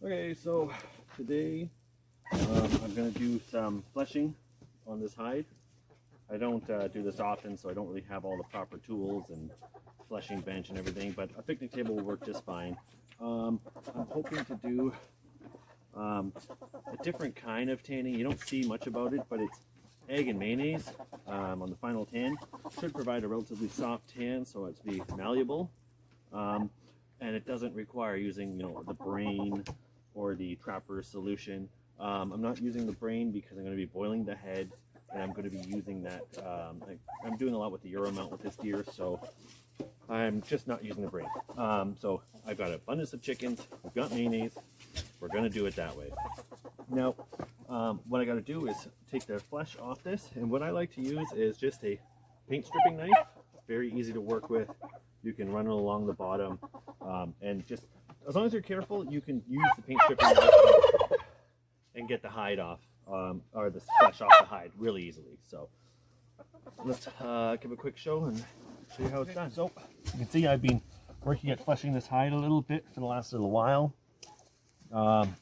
Okay, so today I'm going to do some fleshing on this hide. I don't do this often, so I don't really have all the proper tools and fleshing bench and everything, but a picnic table will work just fine. I'm hoping to do a different kind of tanning. You don't see much about it, but it's egg and mayonnaise on the final tan. Should provide a relatively soft tan, so it's be malleable. And it doesn't require using, the brain or the trapper solution. I'm not using the brain because I'm going to be boiling the head, and I'm going to be using that. I'm doing a lot with the Euro mount with this deer, so I'm just not using the brain. So I've got an abundance of chickens. We've got mayonnaise. We're going to do it that way. Now, what I got to do is take the flesh off this, and what I like to use is just a paint stripping knife. Very easy to work with. You can run it along the bottom, and just as long as you're careful, you can use the paint stripping knife and get the hide off, or the flesh off the hide really easily. So let's give a quick show and show you how it's done. So you can see I've been working at fleshing this hide a little bit for the last little while. I'm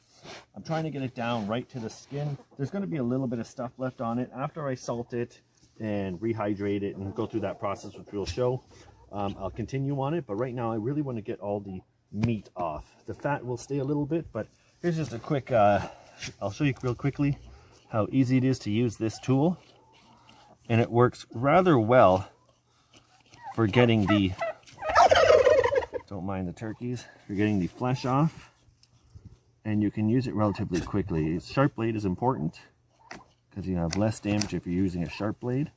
trying to get it down right to the skin. There's going to be a little bit of stuff left on it after I salt it and rehydrate it and go through that process, which we'll show. I'll continue on it, but right now I really want to get all the meat off. The fat will stay a little bit, but here's just a quick, I'll show you real quickly how easy it is to use this tool. And it works rather well for getting the, don't mind the turkeys, for getting the flesh off. And you can use it relatively quickly. Sharp blade is important because you have less damage if you're using a sharp blade.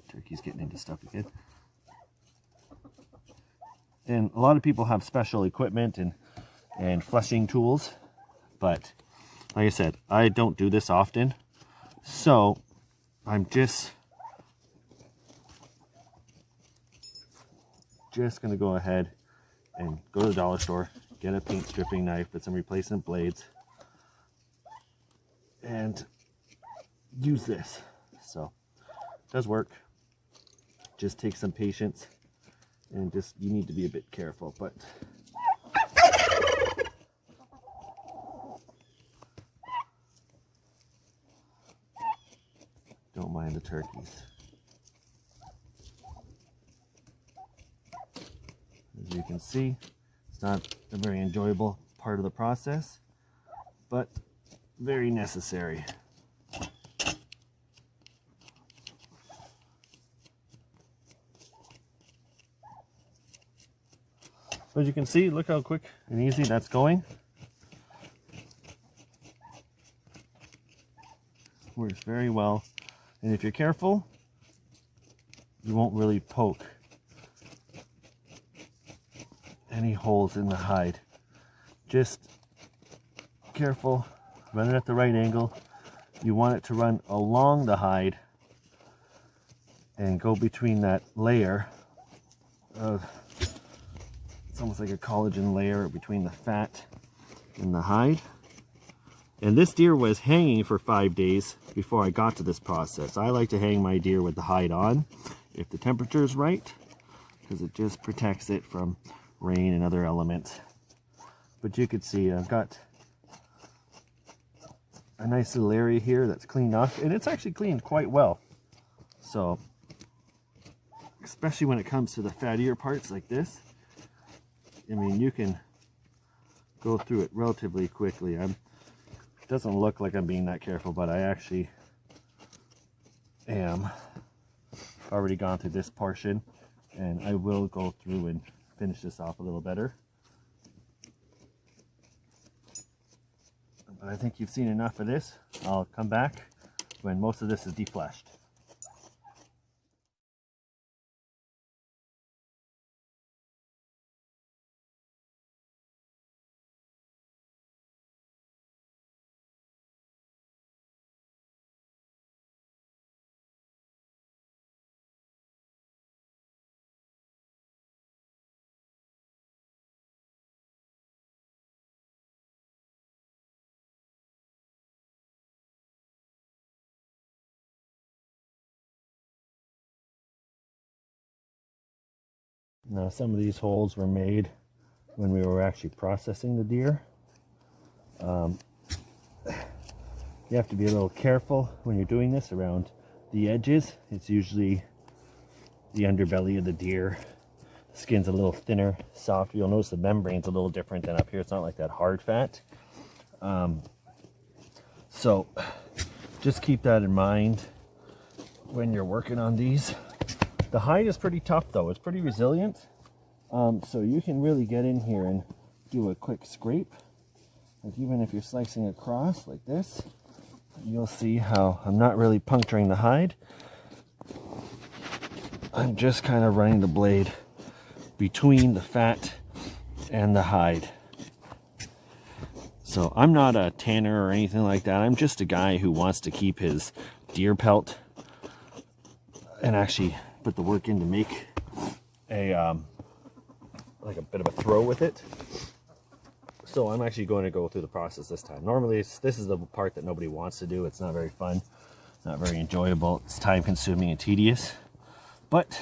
Turkey's getting into stuff again. And a lot of people have special equipment and fleshing tools, but like I said, I don't do this often, so I'm just gonna go ahead and go to the dollar store, get a paint stripping knife with some replacement blades, and use this. So it does work. Just take some patience, and you need to be a bit careful, but don't mind the turkeys. As you can see, it's not a very enjoyable part of the process, but very necessary. So as you can see, look how quick and easy that's going. Works very well. And if you're careful, you won't really poke any holes in the hide. Just careful, run it at the right angle. You want it to run along the hide and go between that layer of, it's almost like a collagen layer between the fat and the hide. And this deer was hanging for 5 days before I got to this process. I like to hang my deer with the hide on if the temperature is right, because it just protects it from rain and other elements. But you can see I've got a nice little area here that's cleaned off, and it's actually cleaned quite well. So, especially when it comes to the fattier parts like this, I mean, you can go through it relatively quickly. It doesn't look like I'm being that careful, but I actually am. Already gone through this portion, and I will go through and finish this off a little better. But I think you've seen enough of this. I'll come back when most of this is defleshed. Now some of these holes were made when we were actually processing the deer. You have to be a little careful when you're doing this around the edges. It's usually the underbelly of the deer. The skin's a little thinner, soft. You'll notice the membrane's a little different than up here. It's not like that hard fat. So just keep that in mind when you're working on these. The hide is pretty tough though. It's pretty resilient. So you can really get in here and do a quick scrape. Like even if you're slicing across like this, you'll see how I'm not really puncturing the hide. I'm just kind of running the blade between the fat and the hide. So I'm not a tanner or anything like that. I'm just a guy who wants to keep his deer pelt and actually put the work in to make a like a bit of a throw with it. So I'm actually going to go through the process this time. Normally this is the part that nobody wants to do. It's not very fun, not very enjoyable. It's time consuming and tedious. But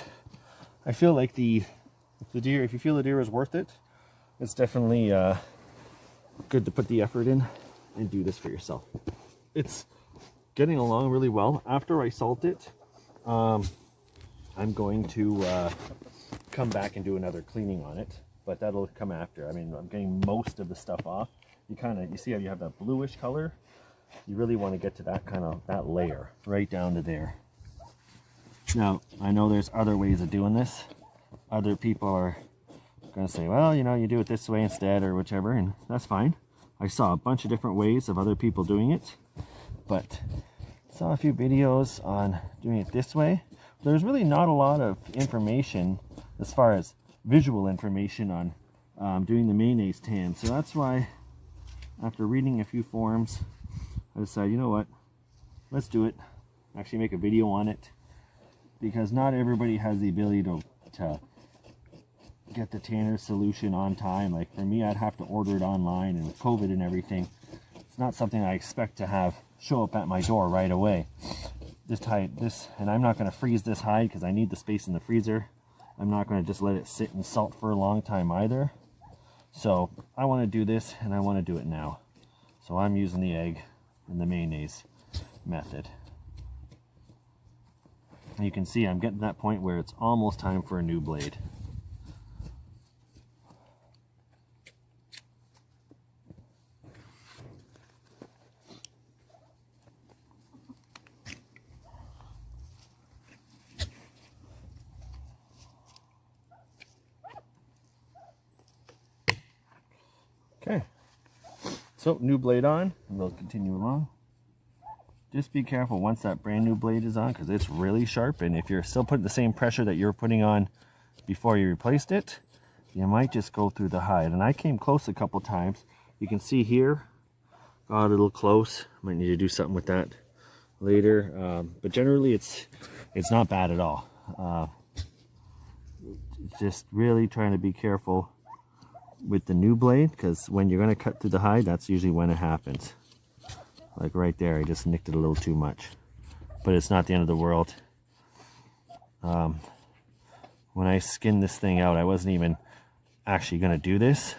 I feel like if you feel the deer is worth it, it's definitely good to put the effort in and do this for yourself. It's getting along really well. After I salt it, I'm going to come back and do another cleaning on it, but that'll come after. I mean, I'm getting most of the stuff off. You see how you have that bluish color? You really want to get to that layer right down to there. Now, I know there's other ways of doing this. Other people are going to say, well, you do it this way instead or whichever, and that's fine. I saw a bunch of different ways of other people doing it, but saw a few videos on doing it this way. There's really not a lot of information as far as visual information on doing the mayonnaise tan. So that's why, after reading a few forums, I decided, you know what, let's do it. Actually make a video on it, because not everybody has the ability to get the tanner solution on time. Like for me, I'd have to order it online, and with COVID and everything, it's not something I expect to have show up at my door right away. And I'm not going to freeze this hide because I need the space in the freezer. I'm not going to just let it sit and salt for a long time either. So I want to do this, and I want to do it now. So I'm using the egg and the mayonnaise method. And you can see I'm getting to that point where it's almost time for a new blade. Okay, so new blade on, and we'll continue along. Just be careful once that brand new blade is on, because it's really sharp, and if you're still putting the same pressure that you were putting on before you replaced it, you might just go through the hide. And I came close a couple times. You can see here, got a little close. Might need to do something with that later, but generally it's not bad at all. Just really trying to be careful with the new blade, because when you're going to cut through the hide, that's usually when it happens. Like right there, I just nicked it a little too much, but it's not the end of the world. When I skinned this thing out, I wasn't even actually going to do this.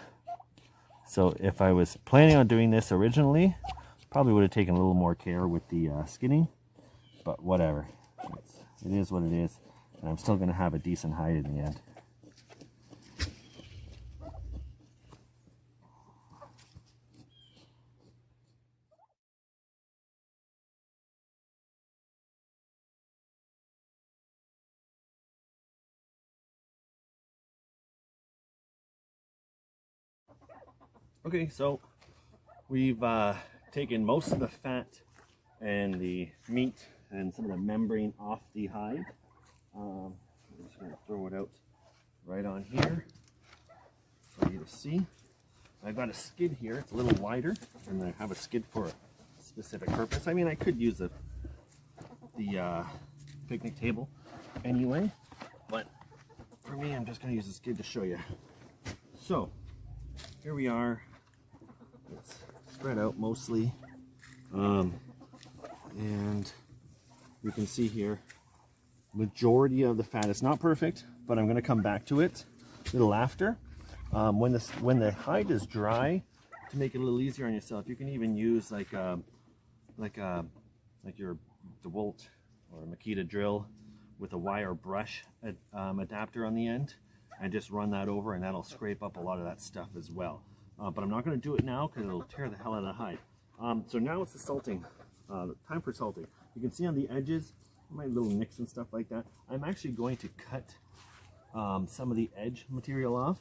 So if I was planning on doing this originally, probably would have taken a little more care with the skinning, but whatever. It is what it is, and I'm still going to have a decent hide in the end. Okay, so we've taken most of the fat and the meat and some of the membrane off the hide. I'm just going to throw it out right on here for you to see. I've got a skid here. It's a little wider, and I have a skid for a specific purpose. I mean, I could use the picnic table anyway, but for me, I'm just going to use the skid to show you. So here we are. It's spread out mostly, and you can see here majority of the fat is not perfect, but I'm going to come back to it a little after. When the hide is dry, to make it a little easier on yourself, you can even use like your DeWalt or Makita drill with a wire brush adapter on the end, and just run that over, and that'll scrape up a lot of that stuff as well. But I'm not going to do it now because it'll tear the hell out of the hide. So now it's the salting. Time for salting. You can see on the edges my little nicks and stuff like that. I'm actually going to cut some of the edge material off,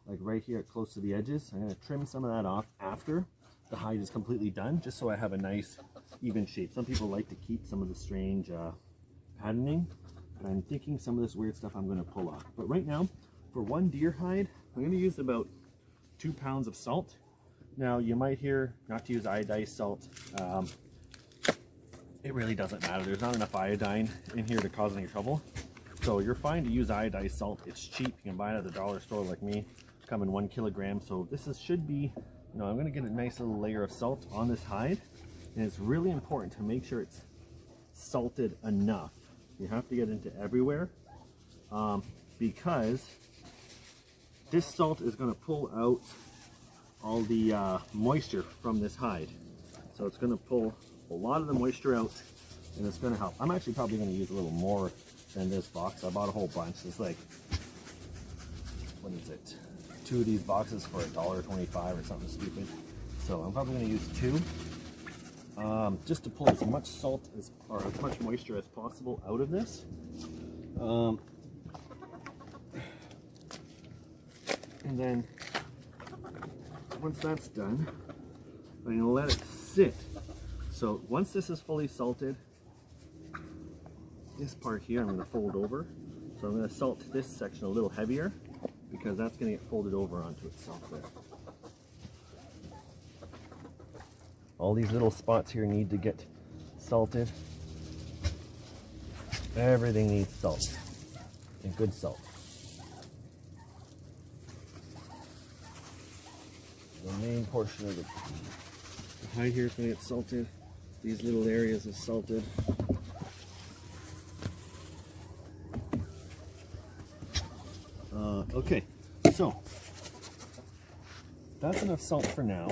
like right here close to the edges. I'm going to trim some of that off after the hide is completely done, just so I have a nice even shape. Some people like to keep some of the strange patterning. I'm thinking some of this weird stuff I'm going to pull off. But right now, for one deer hide, I'm going to use about 2 pounds of salt. Now, you might hear not to use iodized salt. It really doesn't matter. There's not enough iodine in here to cause any trouble. So you're fine to use iodized salt. It's cheap. You can buy it at the dollar store like me. Come in 1 kilogram. So this should be, I'm going to get a nice little layer of salt on this hide. And it's really important to make sure it's salted enough. You have to get into everywhere because this salt is going to pull out all the moisture from this hide. So it's going to pull a lot of the moisture out, and it's going to help. I'm actually probably going to use a little more than this box. I bought a whole bunch. It's like, what is it? 2 of these boxes for $1.25 or something stupid. So I'm probably going to use 2. Just to pull as much salt or as much moisture as possible out of this. And then once that's done, I'm going to let it sit. So once this is fully salted, this part here I'm going to fold over. So I'm going to salt this section a little heavier because that's going to get folded over onto itself there. All these little spots here need to get salted. Everything needs salt, and good salt. The main portion of the hide here is going to get salted. These little areas are salted. Okay, so that's enough salt for now.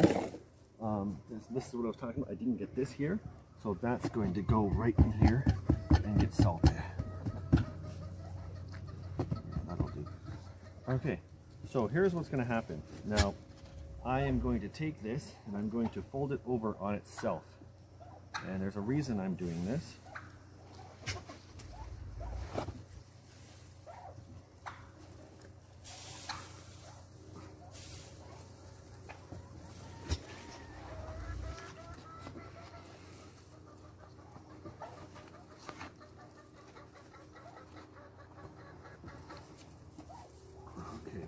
This is what I was talking about. I didn't get this here, so that's going to go right in here and get salted. That'll do. Okay, so here's what's going to happen. Now, I am going to take this and I'm going to fold it over on itself. And there's a reason I'm doing this.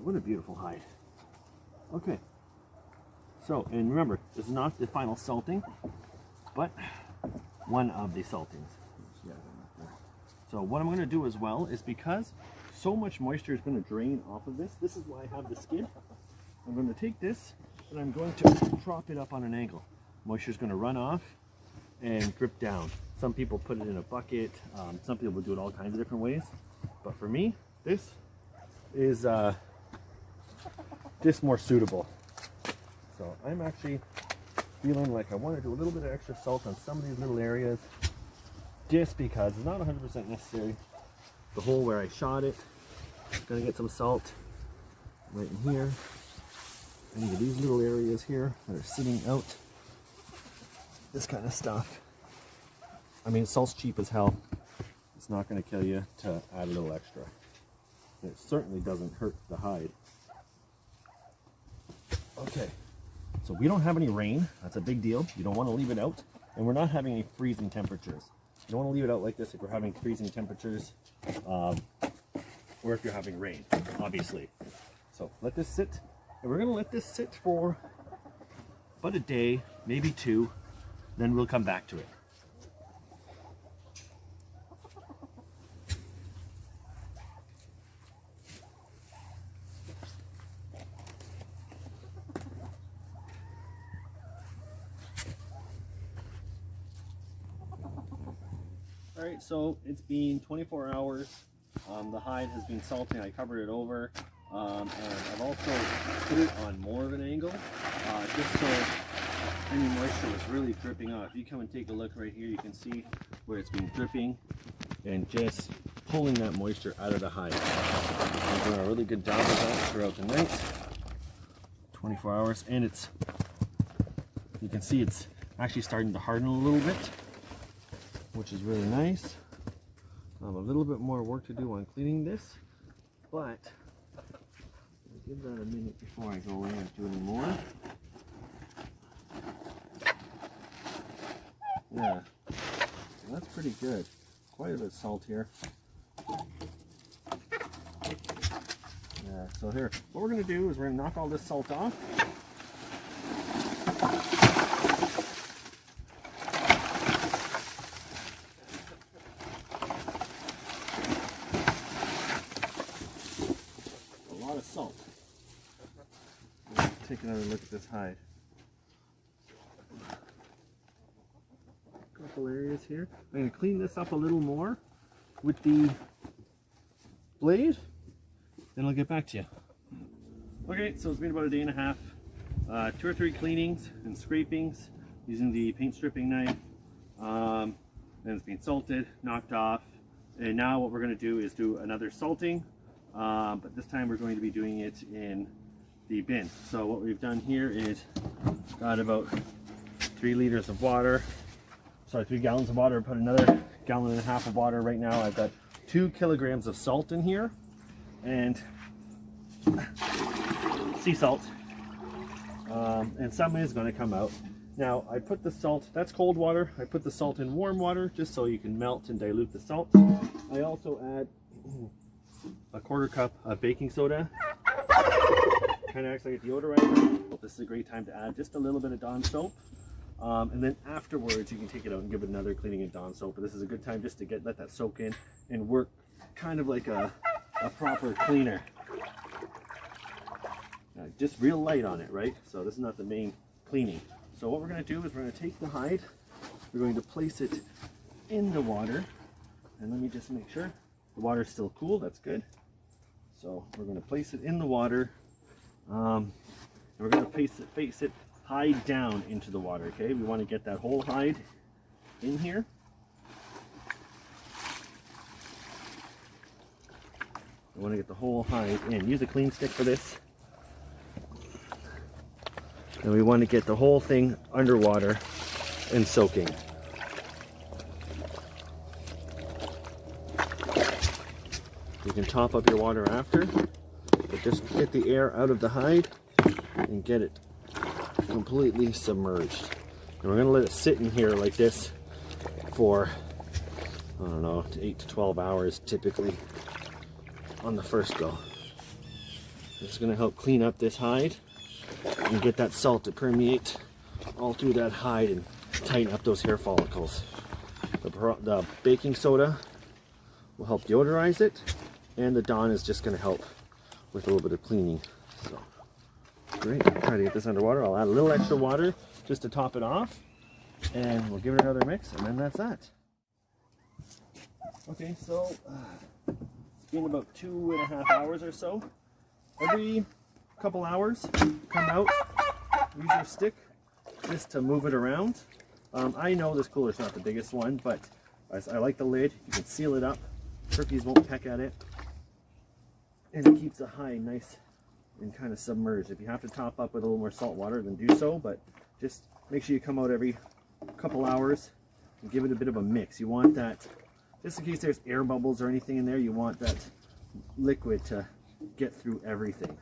What a beautiful hide. Okay, so, and remember, this is not the final salting, but one of the saltings. So what I'm going to do as well is, because so much moisture is going to drain off of this, this is why I have the skid. I'm going to take this and I'm going to prop it up on an angle. Moisture is going to run off and drip down. Some people put it in a bucket, some people do it all kinds of different ways, but for me, this is just more suitable. So I'm actually feeling like I want to do a little bit of extra salt on some of these little areas, just because it's not 100% necessary. The hole where I shot it, gonna get some salt right in here. Any of these little areas here that are sitting out, this kind of stuff. I mean, salt's cheap as hell. It's not going to kill you to add a little extra. It certainly doesn't hurt the hide. Okay, so we don't have any rain. That's a big deal. You don't want to leave it out. And we're not having any freezing temperatures. You don't want to leave it out like this if we're having freezing temperatures, or if you're having rain, obviously. So let this sit. And we're going to let this sit for about a day, maybe 2. Then we'll come back to it. Alright, so it's been 24 hours. The hide has been salting. I covered it over. And I've also put it on more of an angle, just so any moisture was really dripping off. If you come and take a look right here, you can see where it's been dripping and just pulling that moisture out of the hide. I'm doing a really good job of that throughout the night, 24 hours, and you can see it's actually starting to harden a little bit, which is really nice. A little bit more work to do on cleaning this, but I'll give that a minute before I go in and do any more. Yeah, that's pretty good. Quite a bit of salt here. Yeah, so here, what we're going to do is we're going to knock all this salt off. A lot of salt. Let's take another look at this hide. Couple areas here. I'm going to clean this up a little more with the blade, then I'll get back to you. Okay, so it's been about a day and a half. 2 or 3 cleanings and scrapings using the paint stripping knife. Then it's been salted, knocked off, and now what we're going to do is do another salting, but this time we're going to be doing it in the bin. So what we've done here is got about 3 liters of water. Sorry, 3 gallons of water. Put another 1.5 gallons of water right now. I've got 2 kilograms of salt in here, and sea salt, and some is going to come out. Now I put the salt, that's cold water, I put the salt in warm water just so you can melt and dilute the salt. I also add a 1/4 cup of baking soda. Kind of acts like a deodorizer. This is a great time to add just a little bit of Dawn soap. And then afterwards you can take it out and give it another cleaning in Dawn soap. But this is a good time just to let that soak in and work kind of like a proper cleaner. Just real light on it, right? So this is not the main cleaning. So what we're going to do is we're going to take the hide, we're going to place it in the water, and let me just make sure the water is still cool. That's good. So we're going to place it in the water, and we're going to face it hide down into the water. Okay, we want to get that whole hide in here. We want to get the whole hide in. Use a clean stick for this. And we want to get the whole thing underwater and soaking. You can top up your water after, but just get the air out of the hide and get it completely submerged. And we're going to let it sit in here like this for, I don't know, 8 to 12 hours typically on the first go. It's going to help clean up this hide and get that salt to permeate all through that hide and tighten up those hair follicles. The baking soda will help deodorize it, and the Dawn is just going to help with a little bit of cleaning. So great, I'll try to get this underwater. I'll add a little extra water just to top it off, and we'll give it another mix, and then that's that. Okay, so it's been about 2.5 hours or so. Every couple hours, come out, use your stick just to move it around. I know this cooler's not the biggest one, but I like the lid. You can seal it up. Turkeys won't peck at it. And it keeps the hide nice and kind of submerged. If you have to top up with a little more salt water, then do so, but just make sure you come out every couple hours and give it a bit of a mix. You want that, just in case there's air bubbles or anything in there, you want that liquid to get through everything.